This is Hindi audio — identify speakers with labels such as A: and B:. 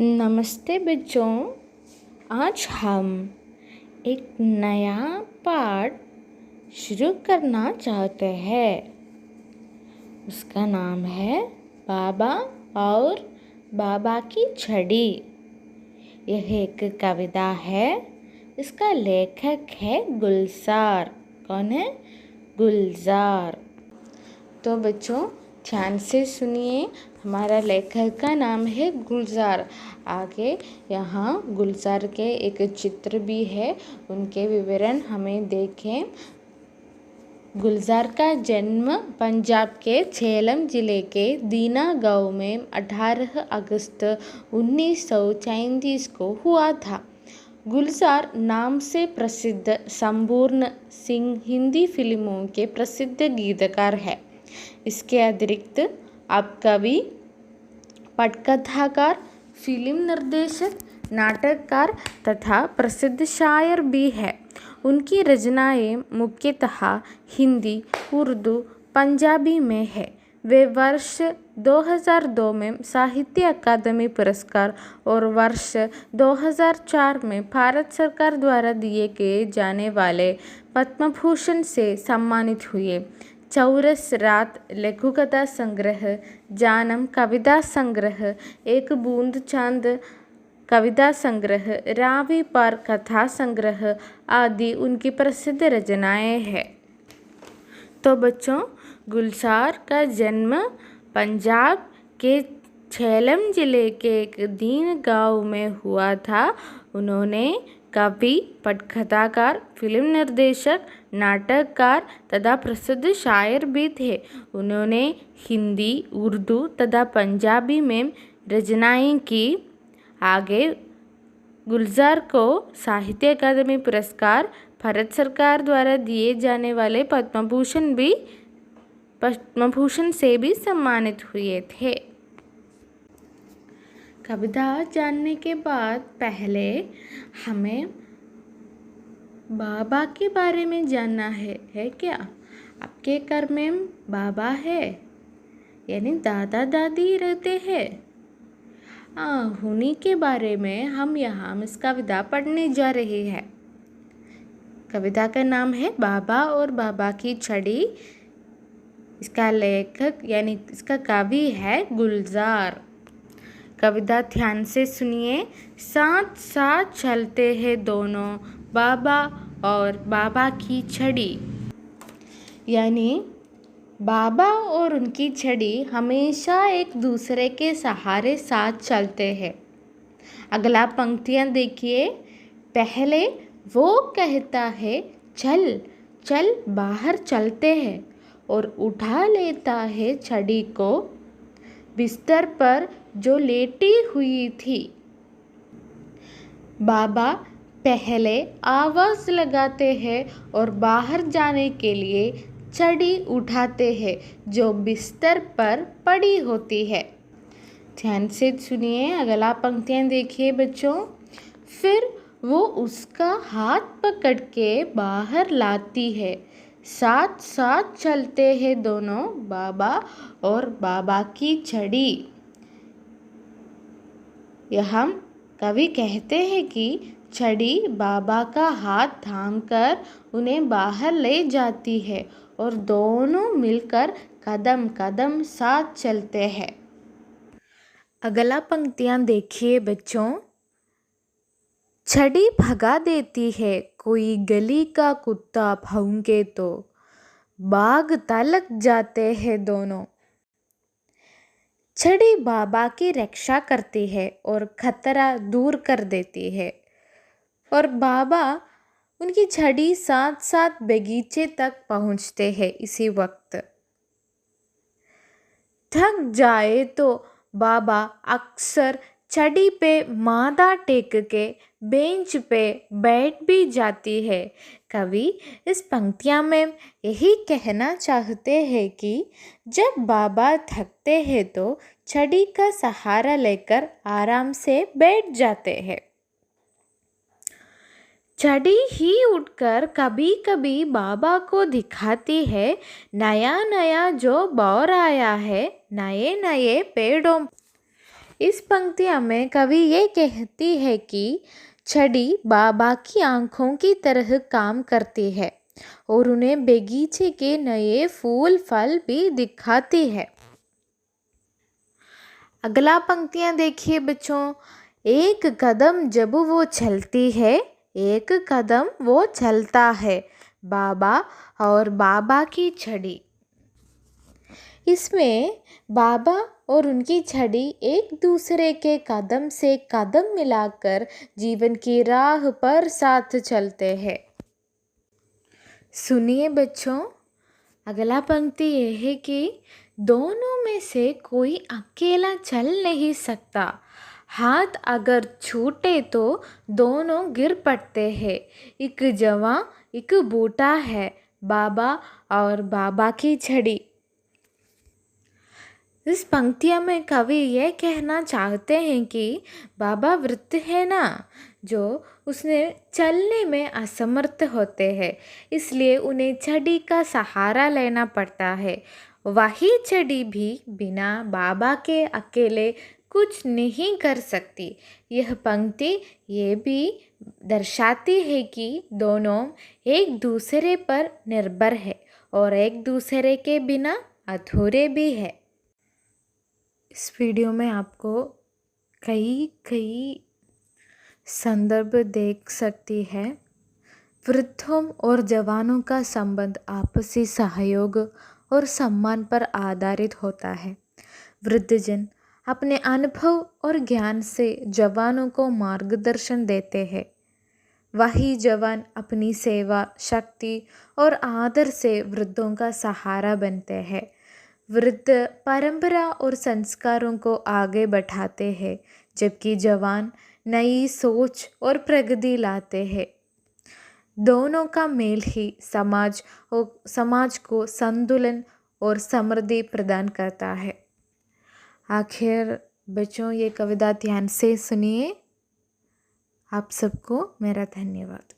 A: नमस्ते बच्चों। आज हम एक नया पाठ शुरू करना चाहते हैं। उसका नाम है बाबा और बाबा की छड़ी। यह एक कविता है। इसका लेखक है गुलजार। कौन है? गुलजार। तो बच्चों ध्यान से सुनिए। हमारा लेखक का नाम है गुलजार। आगे यहाँ गुलजार के एक चित्र भी है, उनके विवरण हमें देखें। गुलजार का जन्म पंजाब के झेलम जिले के दीना गांव में 18 अगस्त 1934 को हुआ था। गुलजार नाम से प्रसिद्ध संपूर्ण सिंह हिंदी फिल्मों के प्रसिद्ध गीतकार है। इसके अतिरिक्त आप कवि, पटकथाकार, फिल्म निर्देशक, नाटककार तथा प्रसिद्ध शायर भी है। उनकी रचनाएं मुख्यतः हिंदी, उर्दू, पंजाबी में है। वे वर्ष 2002 में साहित्य अकादमी पुरस्कार और वर्ष 2004 में भारत सरकार द्वारा दिए गए जाने वाले पद्म भूषण से सम्मानित हुए। चौरस रात लघुकथा संग्रह, जानम कविता संग्रह, एक बूंद चांद कविता संग्रह, रावी पर कथा संग्रह आदि उनकी प्रसिद्ध रचनाएं हैं। तो बच्चों, गुलजार का जन्म पंजाब के झेलम जिले के एक दीन गांव में हुआ था। उन्होंने कवि, पटकथाकार, फिल्म निर्देशक, नाटककार तथा प्रसिद्ध शायर भी थे। उन्होंने हिंदी, उर्दू तथा पंजाबी में रचनाएं की। आगे गुलजार को साहित्य अकादमी पुरस्कार, भारत सरकार द्वारा दिए जाने वाले पद्म भूषण से भी सम्मानित हुए थे। कविता जानने के बाद पहले हमें बाबा के बारे में जानना है क्या? आपके घर में बाबा है, यानी दादा दादी रहते हैं। उन्हीं के बारे में हम यहाँ इस कविता पढ़ने जा रहे हैं। कविता का नाम है बाबा और बाबा की छड़ी। इसका लेखक यानी इसका कवि है गुलजार। कविता ध्यान से सुनिए। साथ साथ चलते हैं दोनों, बाबा और बाबा की छड़ी। यानी बाबा और उनकी छड़ी हमेशा एक दूसरे के सहारे साथ चलते हैं। अगला पंक्तियाँ देखिए। पहले वो कहता है चल चल बाहर चलते हैं, और उठा लेता है छड़ी को बिस्तर पर जो लेटी हुई थी। बाबा पहले आवाज़ लगाते हैं और बाहर जाने के लिए छड़ी उठाते हैं जो बिस्तर पर पड़ी होती है। ध्यान से सुनिए। अगला पंक्तियाँ देखिए बच्चों। फिर वो उसका हाथ पकड़ के बाहर लाती है। साथ साथ चलते हैं दोनों, बाबा और बाबा की छड़ी। यहाँ कवि कहते हैं कि छड़ी बाबा का हाथ थामकर उन्हें बाहर ले जाती है और दोनों मिलकर कदम कदम साथ चलते हैं। अगला पंक्तियाँ देखिए बच्चों। छड़ी भगा देती है, कोई गली का कुत्ता भौंके तो बाग तलक जाते हैं दोनों। छड़ी बाबा की रक्षा करती है और खतरा दूर कर देती है, और बाबा उनकी छड़ी साथ साथ बगीचे तक पहुंचते हैं। इसी वक्त थक जाए तो बाबा अक्सर छड़ी पे माथा टेक के बेंच पे बैठ भी जाती है। कवि इस पंक्तियाँ में यही कहना चाहते हैं कि जब बाबा थकते हैं तो छड़ी का सहारा लेकर आराम से बैठ जाते हैं। छड़ी ही उठकर कभी कभी बाबा को दिखाती है नया नया जो बौर आया है नए नए पेड़ों। इस पंक्तियाँ में कवि ये कहती है कि छड़ी बाबा की आँखों की तरह काम करती है और उन्हें बगीचे के नए फूल फल भी दिखाती है। अगला पंक्तियाँ देखिए बच्चों। एक कदम जब वो चलती है, एक कदम वो चलता है, बाबा और बाबा की छड़ी। इसमें बाबा और उनकी छड़ी एक दूसरे के कदम से कदम मिलाकर जीवन की राह पर साथ चलते हैं। सुनिए बच्चों, अगला पंक्ति यह है कि दोनों में से कोई अकेला चल नहीं सकता। हाथ अगर छूटे तो दोनों गिर पड़ते हैं। एक जवां एक बूढ़ा है, बाबा और बाबा की छड़ी। इस पंक्तियों में कवि ये कहना चाहते हैं कि बाबा वृद्ध है ना, जो उसने चलने में असमर्थ होते हैं, इसलिए उन्हें छड़ी का सहारा लेना पड़ता है। वही छड़ी भी बिना बाबा के अकेले कुछ नहीं कर सकती। यह पंक्ति ये भी दर्शाती है कि दोनों एक दूसरे पर निर्भर है और एक दूसरे के बिना अधूरे भी है। इस वीडियो में आपको कई संदर्भ देख सकती है। वृद्धों और जवानों का संबंध आपसी सहयोग और सम्मान पर आधारित होता है। वृद्धजन अपने अनुभव और ज्ञान से जवानों को मार्गदर्शन देते हैं। वही जवान अपनी सेवा, शक्ति और आदर से वृद्धों का सहारा बनते हैं। वृद्ध परंपरा और संस्कारों को आगे बढ़ाते हैं, जबकि जवान नई सोच और प्रगति लाते हैं। दोनों का मेल ही समाज को संतुलन और समृद्धि प्रदान करता है। आखिर बच्चों, ये कविता ध्यान से सुनिए। आप सबको मेरा धन्यवाद।